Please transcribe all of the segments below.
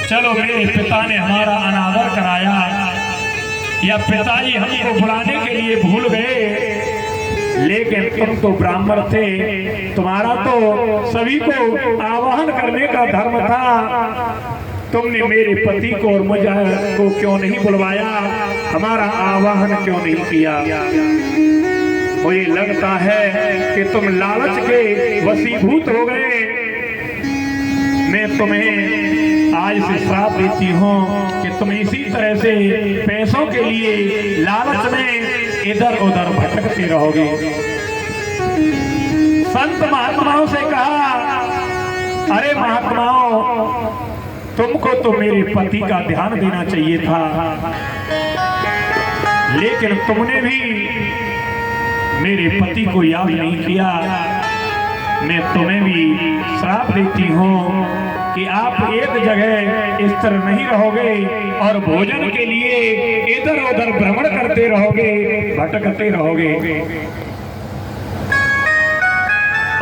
चलो मेरे पिता ने हमारा अनादर कराया या पिताजी हमको बुलाने के लिए भूल गए, लेकिन तुम तो ब्राह्मण थे, तुम्हारा तो सभी को आवाहन करने का धर्म था। तुमने मेरे पति को और मुझे को क्यों नहीं बुलवाया, हमारा आवाहन क्यों नहीं किया? मुझे लगता है कि तुम लालच के वशीभूत हो गए। मैं तुम्हें आज से श्राप देती हूँ कि तुम इसी तरह से पैसों के लिए लालच में इधर उधर भटकते रहोगे। संत महात्माओं से कहा, अरे महात्माओं, तुमको तो मेरे पति का ध्यान देना चाहिए था, लेकिन तुमने भी मेरे पति को याद नहीं किया। मैं तुम्हें भी श्राप देती हूँ कि आप एक जगह इस तरह नहीं रहोगे और भोजन के लिए इधर उधर भ्रमण करते रहोगे, भटकते रहोगे।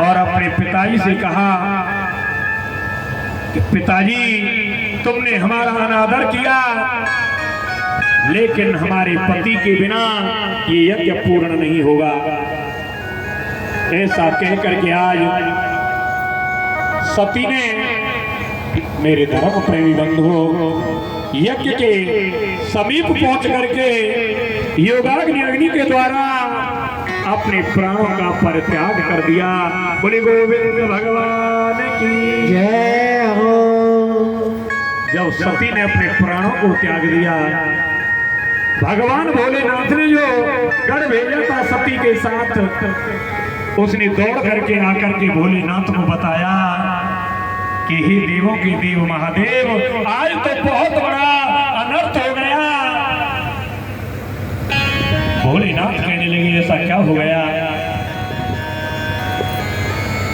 और अपने पिताजी से कहा कि पिताजी, तुमने हमारा अनादर किया, लेकिन हमारे पति के बिना ये यज्ञ पूर्ण नहीं होगा। ऐसा कहकर के आज सती ने, मेरे धर्म प्रेमी बंधुओं, यज्ञ के समीप पहुंच करके योगाग्नि अग्नि के द्वारा अपने प्राणों का परित्याग कर दिया। बोले गोविंद भगवान की जय हो। जब सती ने अपने प्राणों को त्याग दिया, भगवान भोलेनाथ ने जो गढ़ भेजा था सती के साथ, उसने दौड़ करके आकर के भोलेनाथ को बताया कि हे देवों के देव महादेव, आज तो बहुत बड़ा अनर्थ हो गया। भोलेनाथ कहने लगे, ऐसा क्या हो गया?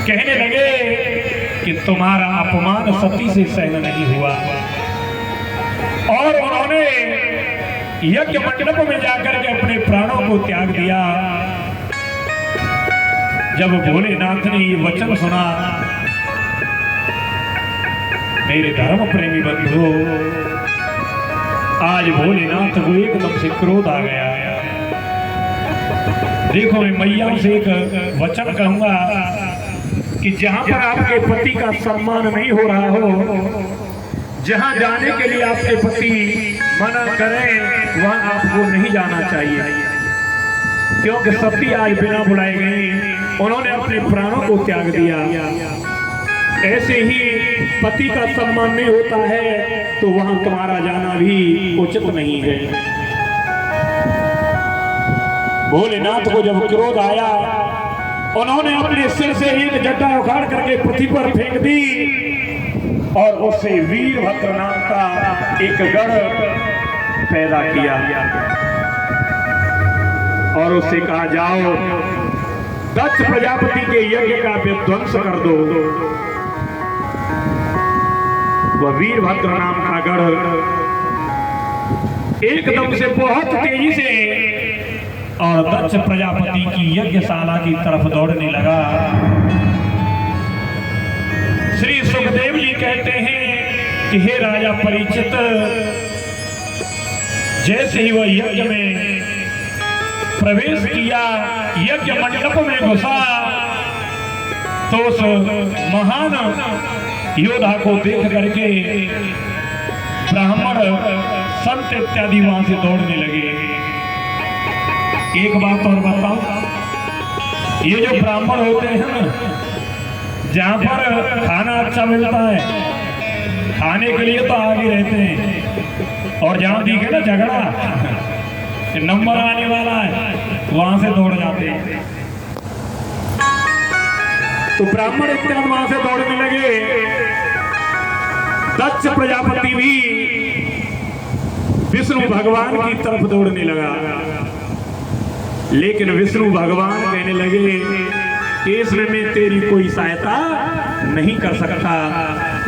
कहने लगे कि तुम्हारा अपमान सती से सहन नहीं हुआ। और उन्होंने यज्ञ मंडप में जाकर के अपने प्राणों को त्याग दिया। जब भोलेनाथ ने ये वचन सुना, मेरे धर्म प्रेमी बंधुओं, आज भोलेनाथ को एकदम से क्रोध आ गया। देखो, मैं मैया से एक वचन कहूंगा कि जहां पर आपके पति का सम्मान नहीं हो रहा हो, जहां जाने के लिए आपके पति मना करें, वहां आपको नहीं जाना चाहिए। क्योंकि सती आज बिना बुलाए गए उन्होंने अपने प्राणों को त्याग दिया। ऐसे ही पति का सम्मान नहीं होता है तो वहां तुम्हारा जाना भी उचित नहीं है। भोलेनाथ को जब क्रोध आया, उन्होंने अपने सिर से एक जटा उखाड़ करके पृथ्वी पर फेंक दी और उससे वीरभद्र नाम का एक गढ़ पैदा किया और उससे कहा, जाओ दक्ष प्रजापति के यज्ञ का विध्वंस कर दो। वह वीरभद्र नाम का गढ़ एकदम से बहुत तेजी से और दक्ष प्रजापति की यज्ञशाला की तरफ दौड़ने लगा। श्री सुखदेव जी कहते हैं कि हे राजा परीक्षित, जैसे ही वह यज्ञ में प्रवेश किया, यज्ञ मंडप में घुसा, तो उस महान योद्धा को देख करके ब्राह्मण संत इत्यादि वहां से दौड़ने लगे। एक बात और बताओ, ये जो ब्राह्मण होते हैं, जहां पर खाना अच्छा मिलता है, खाने के लिए तो आगे रहते हैं, और जहां दिखे ना झगड़ा, नंबर आने वाला है, वहां से दौड़ जाते हैं। तो ब्राह्मण इत्यादि वहां से दौड़ने लगे। दक्ष प्रजापति भी विष्णु भगवान की तरफ दौड़ने लगा, लेकिन विष्णु भगवान कहने लगे कि इसमें मैं तेरी कोई सहायता नहीं कर सकता।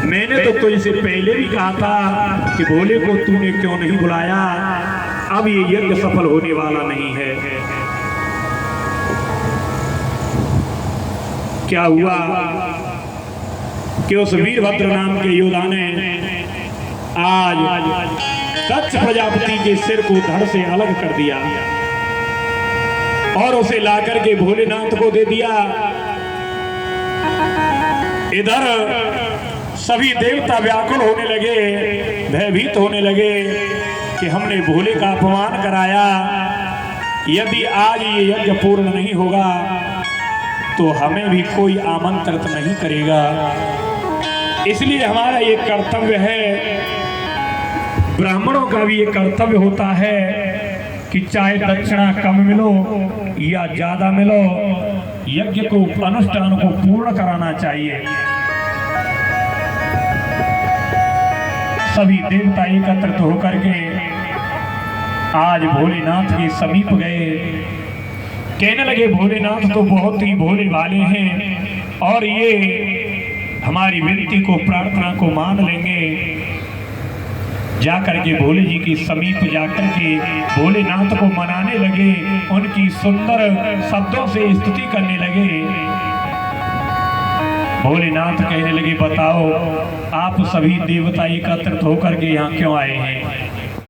मैंने तो तुझसे पहले भी कहा था कि भोले को तूने क्यों नहीं बुलाया, अब ये यज्ञ सफल होने वाला नहीं है। क्या हुआ? कि उस वीरभद्र नाम के योद्धा ने आज दक्ष प्रजापति के सिर को धड़ से अलग कर दिया और उसे लाकर के भोलेनाथ को दे दिया। इधर सभी देवता व्याकुल होने लगे, भयभीत होने लगे कि हमने भोले का अपमान कराया, यदि आज ये यज्ञ पूर्ण नहीं होगा तो हमें भी कोई आमंत्रित नहीं करेगा। इसलिए हमारा ये कर्तव्य है, ब्राह्मणों का भी ये कर्तव्य होता है कि चाहे दक्षिणा कम मिलो या ज्यादा मिलो, यज्ञ को अनुष्ठान को पूर्ण कराना चाहिए। सभी देवता एकत्रित होकर के आज भोलेनाथ के समीप गए। कहने लगे भोलेनाथ तो बहुत ही भोले भाले हैं और ये हमारी विनती को प्रार्थना को मान लेंगे। जाकर के भोले जी के समीप जाकर के भोलेनाथ को मनाने लगे, उनकी सुंदर शब्दों से स्तुति करने लगे। भोलेनाथ कहने लगे बताओ आप सभी देवता एकत्रित होकर के यहाँ क्यों आए हैं?